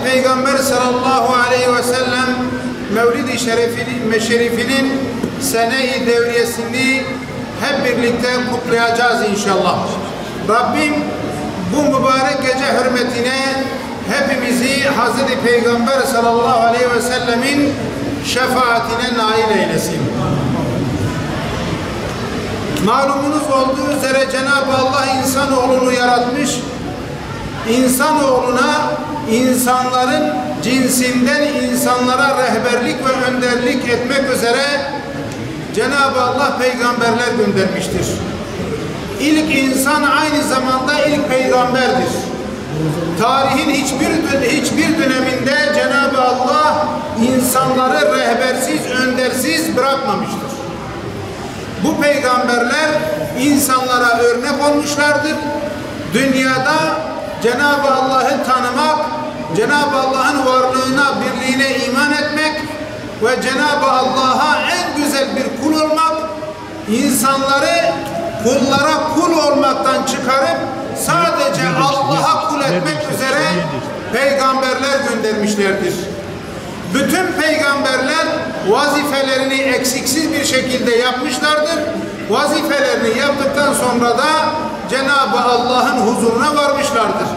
Peygamber sallallahu aleyhi ve sellem Mevlid-i Şerifinin sene-i devriyesini hep birlikte kutlayacağız inşallah. Rabbim bu mübarek gece hürmetine hepimizi Hazreti Peygamber sallallahu aleyhi ve sellemin şefaatine nail eylesin. Malumunuz olduğu üzere Cenab-ı Allah insanoğlunu yaratmış. İnsanoğluna insanların cinsinden insanlara rehberlik ve önderlik etmek üzere Cenab-ı Allah peygamberler göndermiştir. İlk insan aynı zamanda ilk peygamberdir. Tarihin hiçbir döneminde Cenab-ı Allah insanları rehbersiz, öndersiz bırakmamıştır. Bu peygamberler insanlara örnek olmuşlardır. Dünyada Cenab-ı Allah'ı tanımak, Cenab-ı Allah'ın varlığına, birliğine iman etmek ve Cenab-ı Allah'a en güzel bir kul olmak, insanları kullara kul olmaktan çıkarıp sadece Allah'a kul etmek üzere peygamberler göndermişlerdir. Bütün peygamberler vazifelerini eksiksiz bir şekilde yapmışlardır. Vazifelerini yaptıktan sonra da Cenab-ı Allah'ın huzuruna varmışlardır.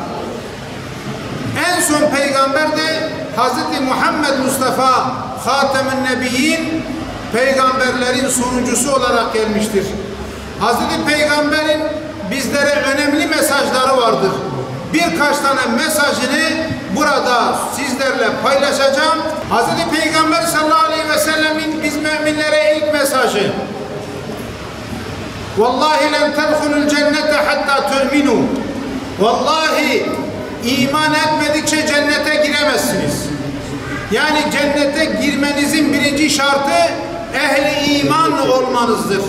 En son peygamber de Hz. Muhammed Mustafa Hatem-ün Nebiyyin peygamberlerin sonuncusu olarak gelmiştir. Hz. Peygamber'in bizlere önemli mesajları vardır. Birkaç tane mesajını burada sizlerle paylaşacağım. Hz. Peygamber sallallahu aleyhi ve sellemin biz müminlere ilk mesajı: Vallahi len tedhulul cennete hatta tu'minu. Vallahi iman etmedikçe cennete giremezsiniz. Yani cennete girmenizin birinci şartı ehli iman olmanızdır.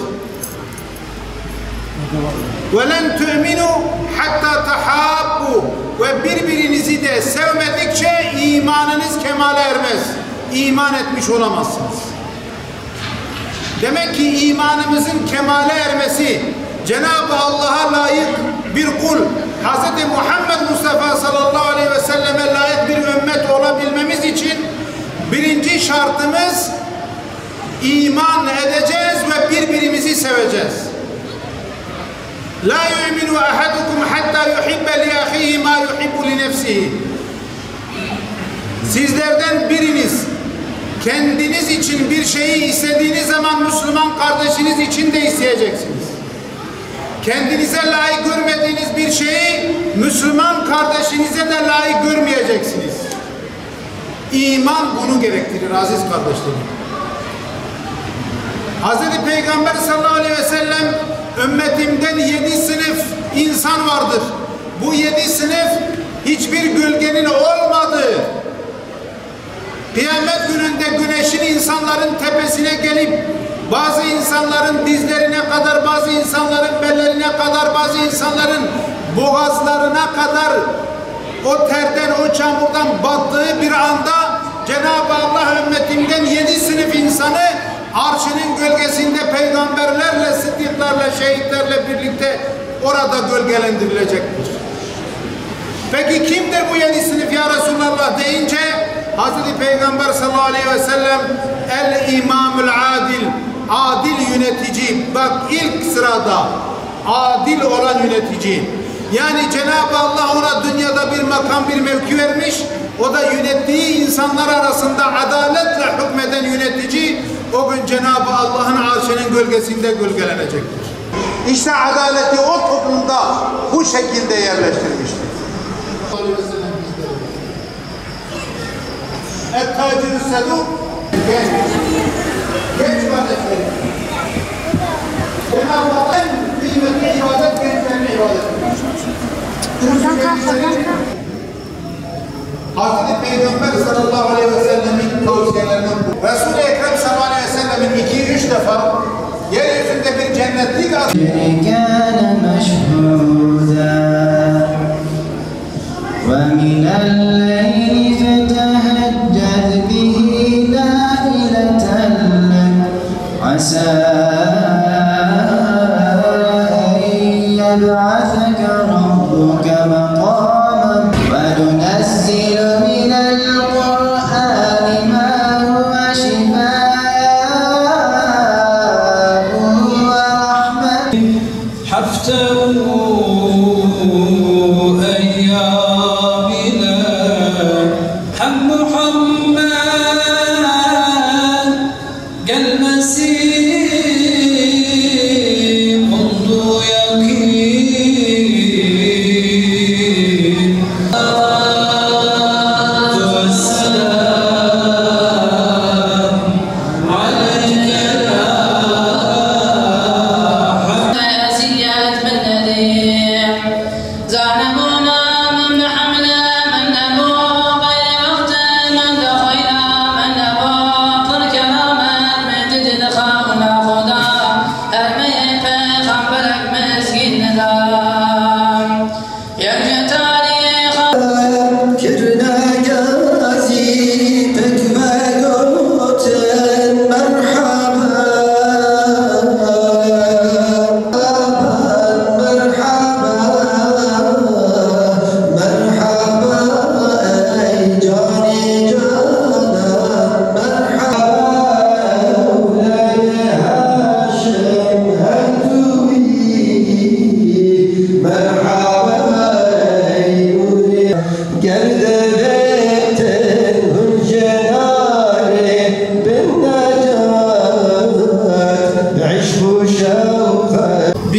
وَلَنْ تُؤْمِنُوا حَتَّى تَحَابُّوا ve birbirinizi de sevmedikçe imanınız kemale ermez. İman etmiş olamazsınız. Demek ki imanımızın kemale ermesi, Cenab-ı Allah'a layık bir kul, Hz. Muhammed Mustafa sallallahu aleyhi ve selleme layık bir ümmet olabilmemiz için birinci şartımız iman edeceğiz ve birbirimizi seveceğiz. La yu'minu ahadukum hatta yuhibbe li ahihi ma yuhibbu li nefsihi. Sizlerden biriniz kendiniz için bir şeyi istediğiniz zaman Müslüman kardeşiniz için de isteyeceksiniz. Kendinize layık görmediğiniz bir şeyi Müslüman kardeşinize de layık görmeyeceksiniz. İman bunu gerektirir aziz kardeşlerim. Hz. Peygamber sallallahu aleyhi ve sellem ümmetimden 7 sınıf insan vardır. Bu 7 sınıf hiçbir gölgenin olmadığı, kıyamet gününde güneşin insanların tepesine gelip bazı insanların dizlerine kadar, bazı insanların bellerine kadar, bazı insanların boğazlarına kadar o terden, o çamurdan battığı bir anda Cenab-ı Allah ümmetimden 7 sınıf insanı arşının gölgesinde peygamberlerle, sıddıklarla, şehitlerle birlikte orada gölgelendirilecektir. Peki kimdir bu 7 sınıf ya Resulallah deyince Hz. Peygamber sallallahu aleyhi ve sellem el-imamul adil, adil yönetici. Bak ilk sırada adil olan yönetici. Yani Cenab-ı Allah ona dünyada bir makam, bir mevki vermiş. O da yönettiği insanlar arasında adaletle hükmeden yönetici. O gün Cenab-ı Allah'ın arşının gölgesinde gölgelenecektir. İşte adaleti o toplumda bu şekilde yerleştirmiştir. Et-tacir-i seduk genç kardeşlerim. Cenab-ı Allah'ın kıymetli ibadet gençlerine ibadet etmiş. Hazreti Peygamber sallallahu aleyhi ve sellemin tavsiyelerinden bu. Resul-i Ekrem sallallahu aleyhi ve sellemin 2-3 defa yeryüzünde bir cennetlik وَمِنَ اللَّيْلِ فَتَهَجَّدْ بِهِ نَافِلَةً لَكَ عَسَىٰ أَن يَبْعَثَكَ رَبُّكَ مَقَامًا وَنُنَزِّلُ مِنَ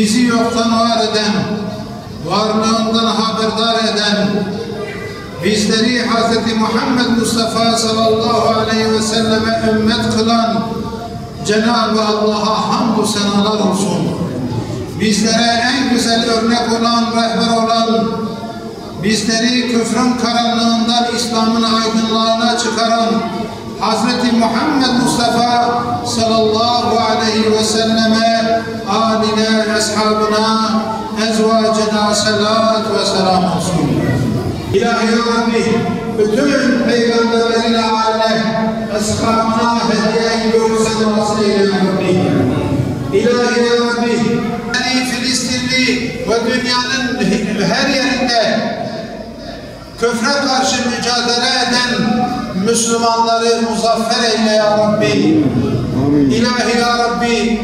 bizi yoktan var eden, varlığından haberdar eden, bizleri Hz. Muhammed Mustafa sallallahu aleyhi ve selleme ümmet kılan Cenab-ı Allah'a hamdü senalar olsun. Bizlere en güzel örnek olan, rehber olan, bizleri küfrün karanlığından İslam'ın aydınlığına çıkaran Hz. Muhammed Mustafa sallallahu aleyhi ve selleme, âline, eshabına, ezvacına salat ve selam olsun. İlahi Rabbi, bütün peygamberlerin âline, eshabına hediye ediyoruz sen vasılayla Rabbi. İlahi Rabbi, Filistinli ve dünyanın her yerinde küfre karşı mücadele eden Müslümanları muzaffer eyle ya Rabbi. İlahi ya Rabbi,